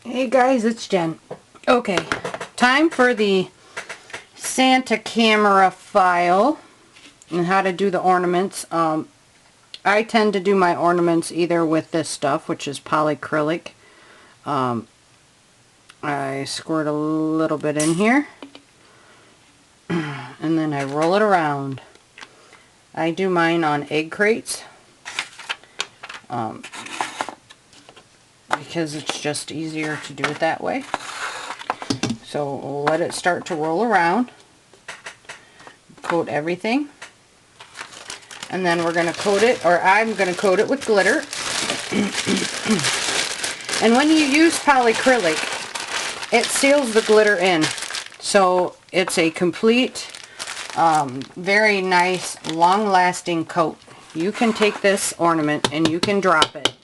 Hey guys, it's Jen. Okay, time for the Santa camera file and how to do the ornaments. I tend to do my ornaments either with this stuff, which is polyacrylic. I squirt a little bit in here and then I roll it around. I do mine on egg crates because it's just easier to do it that way. So let it start to roll around. Coat everything. And then we're going to coat it, or I'm going to coat it with glitter. And when you use polyacrylic, it seals the glitter in. So it's a complete, very nice, long-lasting coat. You can take this ornament and you can drop it.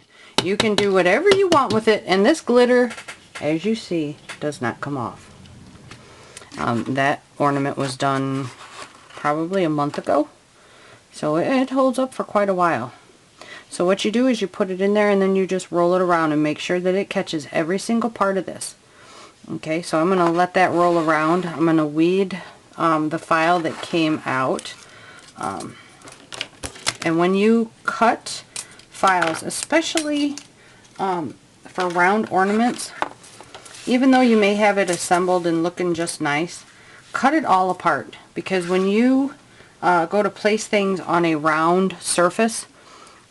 You can do whatever you want with it, and this glitter, as you see, does not come off. That ornament was done probably a month ago. So it holds up for quite a while. So what you do is you put it in there and then you just roll it around and make sure that it catches every single part of this. Okay, so I'm going to let that roll around. I'm going to weed the file that came out. And when you cut files, especially for round ornaments, even though you may have it assembled and looking just nice, cut it all apart, because when you go to place things on a round surface,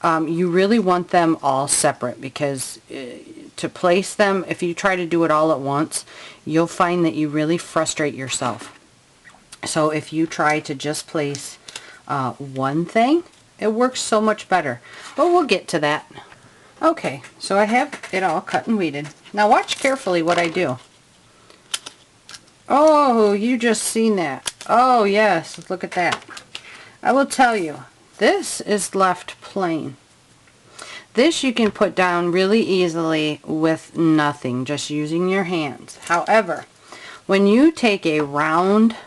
you really want them all separate, because to place them, if you try to do it all at once, you'll find that you really frustrate yourself. So if you try to just place one thing, it works so much better. But we'll get to that. Okay, so I have it all cut and weeded. Now watch carefully what I do. Oh, you just seen that. Oh yes, look at that. I will tell you, this is left plain. This you can put down really easily with nothing, just using your hands. However, when you take a round,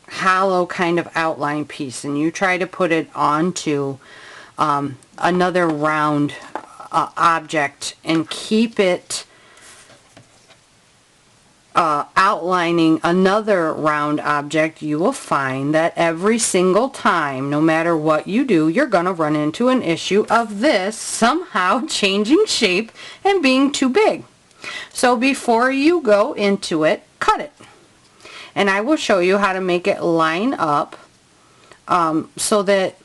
hollow kind of outline piece and you try to put it onto another round object and keep it outlining another round object, you will find that every single time, no matter what you do, you're going to run into an issue of this somehow changing shape and being too big. So before you go into it, cut it. And I will show you how to make it line up so that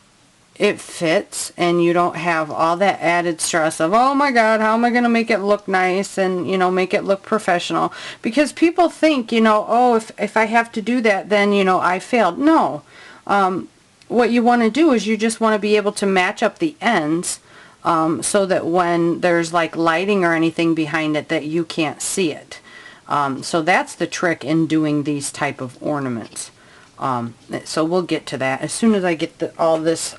it fits and you don't have all that added stress of, oh my god, how am I going to make it look nice and, you know, make it look professional. Because people think, you know, oh, if I have to do that, then, you know, I failed. No. What you want to do is you just want to be able to match up the ends so that when there's like lighting or anything behind it, that you can't see it. So that's the trick in doing these type of ornaments. So we'll get to that as soon as I get all this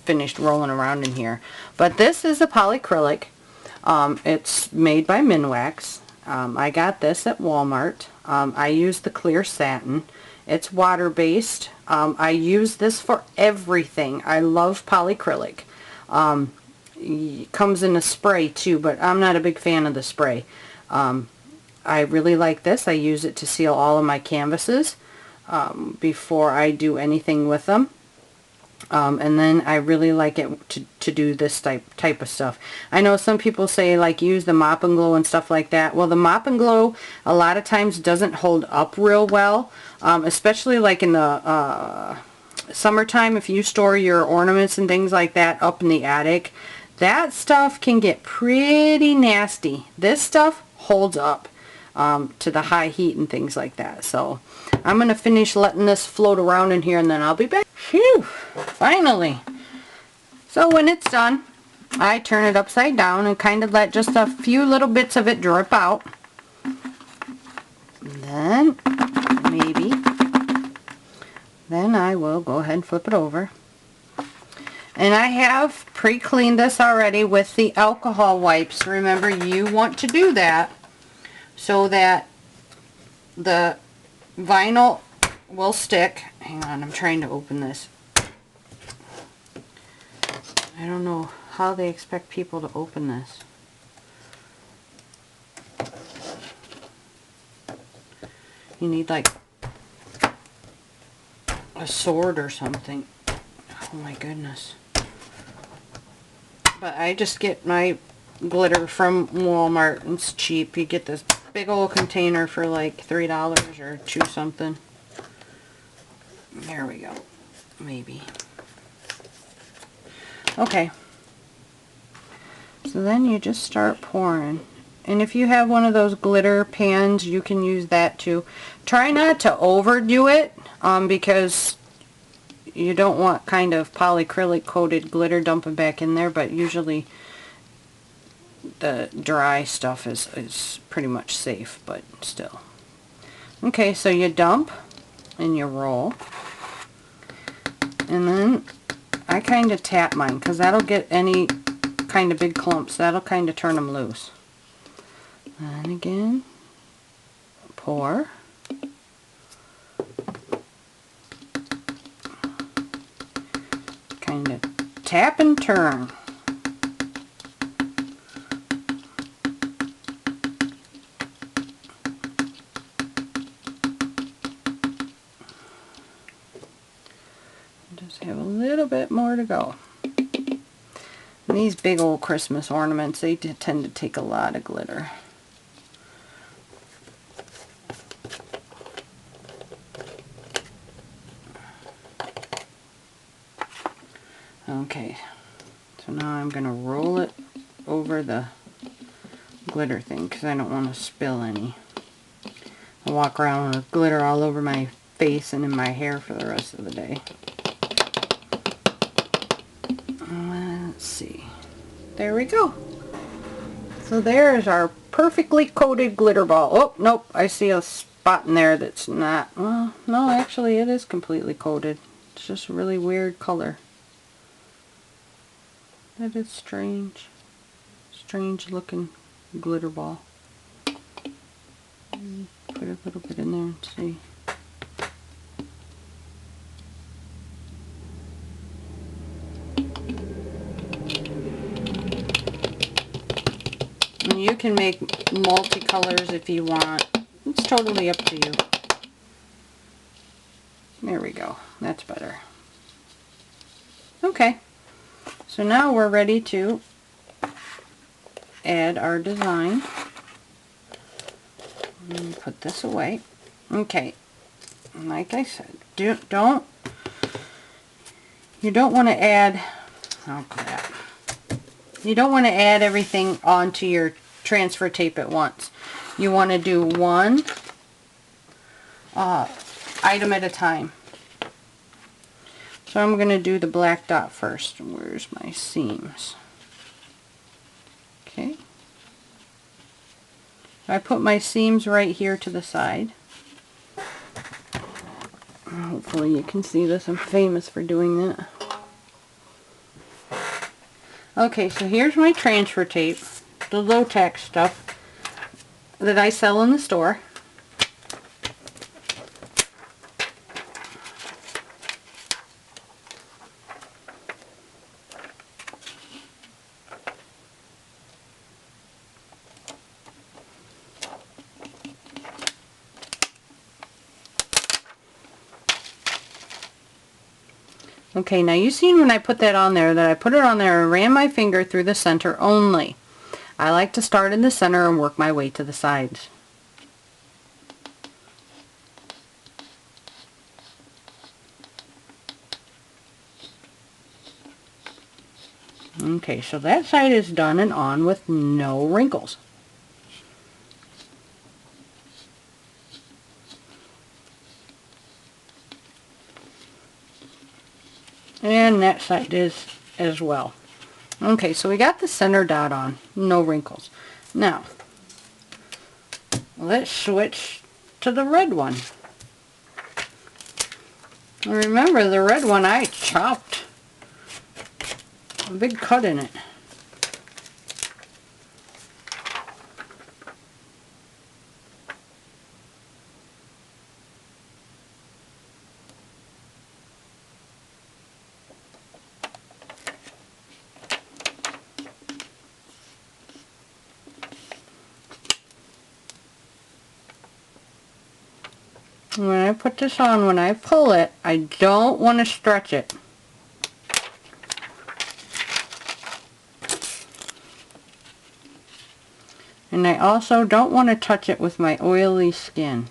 finished rolling around in here. But this is a polyacrylic. It's made by Minwax. I got this at Walmart. I use the clear satin. It's water based. I use this for everything. I love polyacrylic. It comes in a spray too, but I'm not a big fan of the spray. I really like this. I use it to seal all of my canvases before I do anything with them. And then I really like it to do this type of stuff. I know some people say like use the Mop and Glow and stuff like that. Well, the Mop and Glow a lot of times doesn't hold up real well, especially like in the summertime. If you store your ornaments and things like that up in the attic, that stuff can get pretty nasty. This stuff holds up to the high heat and things like that. So I'm going to finish letting this float around in here and then I'll be back. Phew! Finally! So when it's done, I turn it upside down and kind of let just a few little bits of it drip out. Then, then I will go ahead and flip it over. And I have pre-cleaned this already with the alcohol wipes. Remember, you want to do that so that the vinyl will stick. Hang on, I'm trying to open this. I don't know how they expect people to open this. You need like a sword or something. Oh my goodness. But I just get my glitter from Walmart. It's cheap. You get this big old container for like $3 or $2 something. There we go. Maybe. Okay. So then you just start pouring. And if you have one of those glitter pans, you can use that too. Try not to overdo it because you don't want kind of polyacrylic coated glitter dumping back in there, but usually the dry stuff is pretty much safe, but still. Okay, so you dump and you roll. And then I kind of tap mine because that'll get any kind of big clumps. That'll kind of turn them loose. And again, pour. Kind of tap and turn. Just have a little bit more to go. And these big old Christmas ornaments, they tend to take a lot of glitter. Okay, so now I'm going to roll it over the glitter thing because I don't want to spill any. I walk around with glitter all over my face and in my hair for the rest of the day. Let's see. There we go. So there's our perfectly coated glitter ball. Oh, nope, I see a spot in there that's not. Well, no, actually it is completely coated. It's just a really weird color. That is strange. Strange looking glitter ball. Put a little bit in there and see. And you can make multicolors if you want. It's totally up to you. There we go. That's better. Okay. So now we're ready to add our design. Put this away. Okay. Like I said, you don't want to add, oh crap. You don't want to add everything onto your transfer tape at once. You want to do one item at a time. So I'm going to do the black dot first. Where's my seams? Okay. I put my seams right here to the side. Hopefully you can see this. I'm famous for doing that. Okay, so here's my transfer tape, the low-tack stuff that I sell in the store. Okay, now you seen when I put that on there that I put it on there and ran my finger through the center only. I like to start in the center and work my way to the sides. Okay, so that side is done and on with no wrinkles. And that side is as well. Okay, so we got the center dot on, no wrinkles. Now, let's switch to the red one. Remember, the red one I chopped a big cut in it. When I put this on, when I pull it, I don't want to stretch it. And I also don't want to touch it with my oily skin.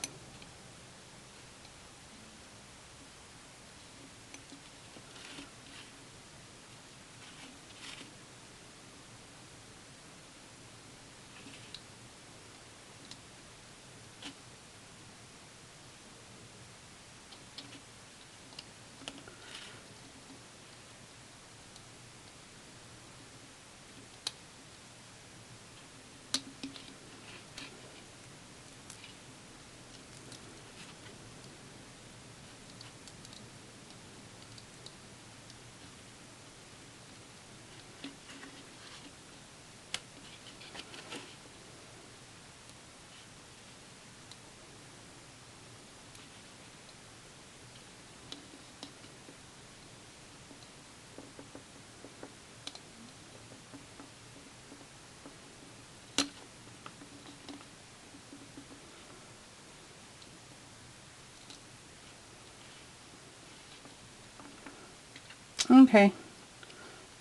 Okay,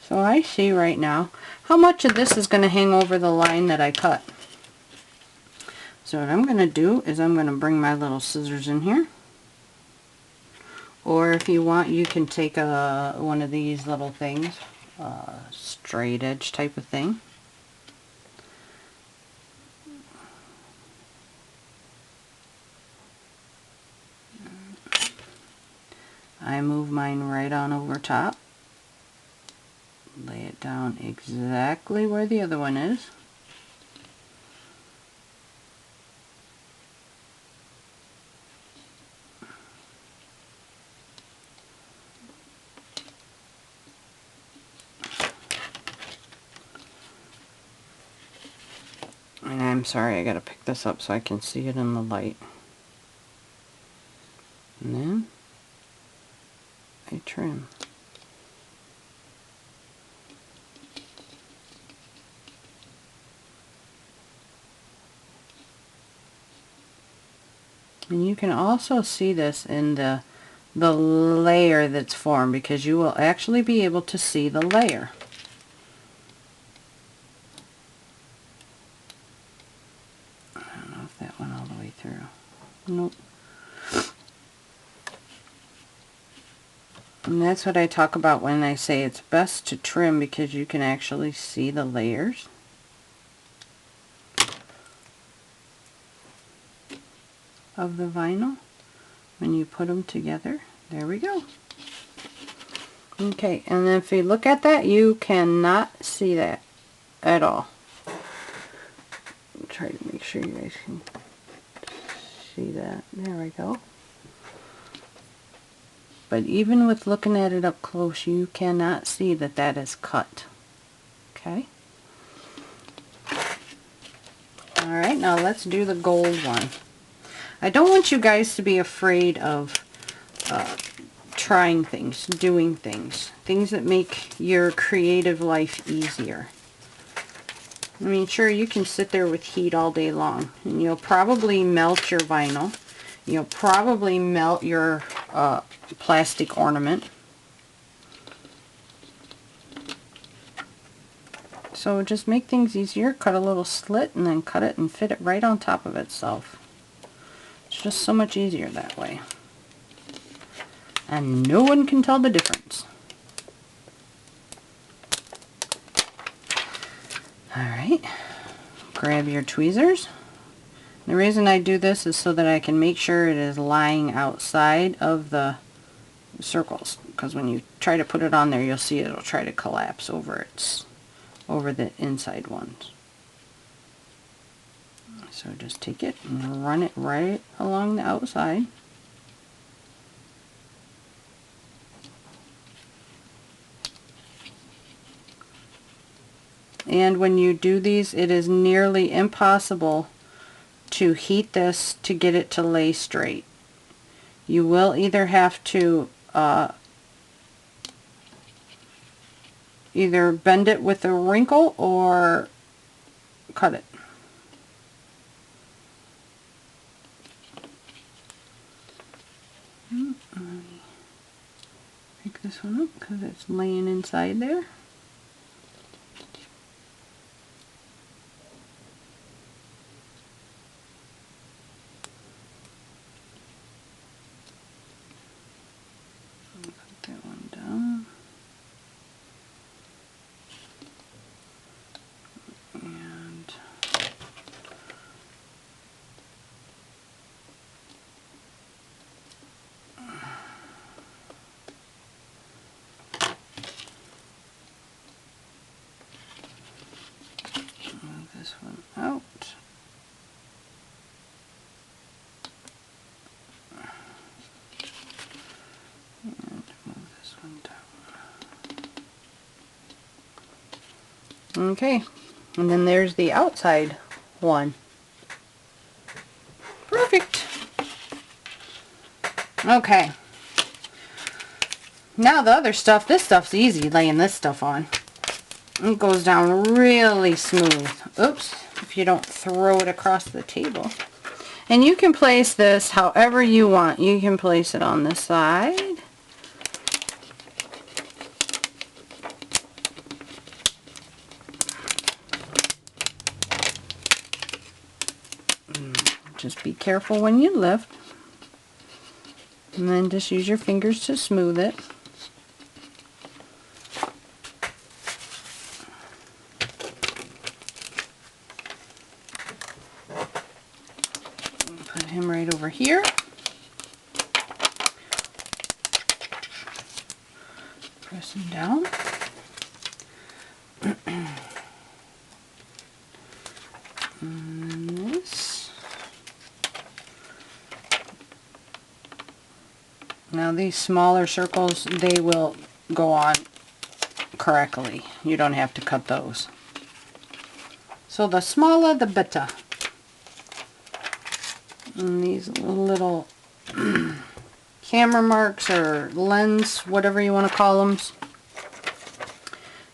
so I see right now how much of this is going to hang over the line that I cut. So what I'm going to do is I'm going to bring my little scissors in here. Or if you want, you can take one of these little things, straight edge type of thing. I move mine right on over top. Lay it down exactly where the other one is. And I'm sorry, I gotta pick this up so I can see it in the light. And then I trim. And you can also see this in the layer that's formed, because you will actually be able to see the layer. I don't know if that went all the way through. Nope. And that's what I talk about when I say it's best to trim, because you can actually see the layers. Of the vinyl when you put them together. There we go. Okay, and then if you look at that, you cannot see that at all. I'll try to make sure you guys can see that. There we go. But even with looking at it up close, you cannot see that that is cut. Okay? Alright, now let's do the gold one. I don't want you guys to be afraid of trying things, doing things that make your creative life easier. I mean, sure, you can sit there with heat all day long, and you'll probably melt your vinyl. You'll probably melt your plastic ornament. So just make things easier. Cut a little slit and then cut it and fit it right on top of itself. It's just so much easier that way. And no one can tell the difference. Alright, grab your tweezers. The reason I do this is so that I can make sure it is lying outside of the circles, because when you try to put it on there, you'll see it'll try to collapse over the inside ones. So just take it and run it right along the outside. And when you do these, it is nearly impossible to heat this to get it to lay straight. You will either have to either bend it with a wrinkle or cut it. this one up because it's laying inside there. Put that one down. And move this one out. And move this one down. Okay, and then there's the outside one. Perfect. Okay. Now the other stuff, this stuff's easy, laying this stuff on. It goes down really smooth. Oops, if you don't throw it across the table. And you can place this however you want. You can place it on the side. Just be careful when you lift. And then just use your fingers to smooth it. Put him right over here. Press him down. And this. Now these smaller circles, they will go on correctly. You don't have to cut those. So the smaller the better. And these little camera marks or lens, whatever you want to call them,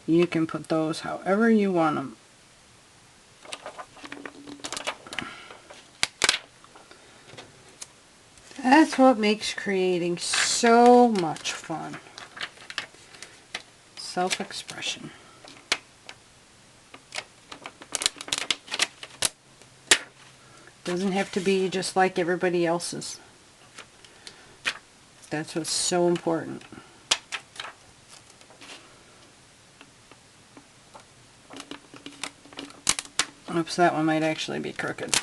you can put those however you want them. That's what makes creating so much fun. Self-expression. Doesn't have to be just like everybody else's. That's what's so important. Oops, that one might actually be crooked.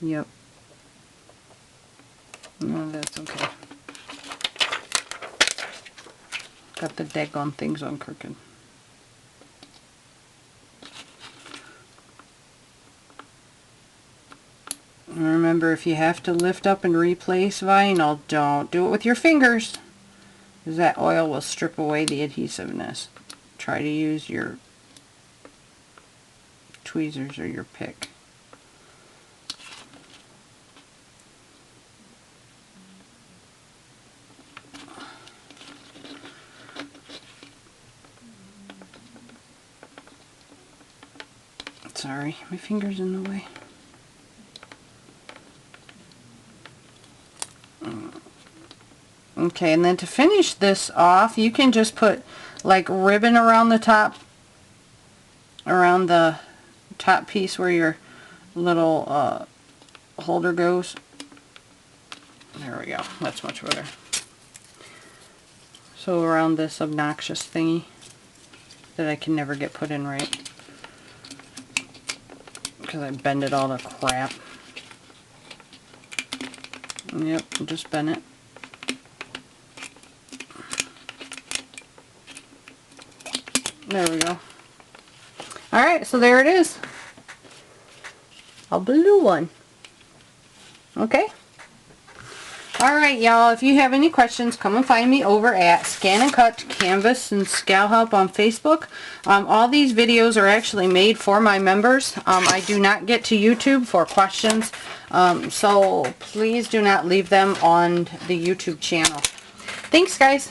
Yep. No, that's okay. Got the daggone things on crooked. Remember, if you have to lift up and replace vinyl, don't do it with your fingers, because that oil will strip away the adhesiveness. Try to use your tweezers or your pick. Sorry, my finger's in the way. Okay, and then to finish this off, you can just put like ribbon around the top, around the top piece where your little holder goes. There we go, that's much better. So around this obnoxious thingy that I can never get put in right, because I bend it all to crap. Yep, just bend it. There we go. Alright, so there it is. A blue one. Okay? Alright, y'all, if you have any questions, come and find me over at ScanNCut, Canvas, and Scal Help on Facebook. All these videos are actually made for my members. I do not get to YouTube for questions, so please do not leave them on the YouTube channel. Thanks, guys.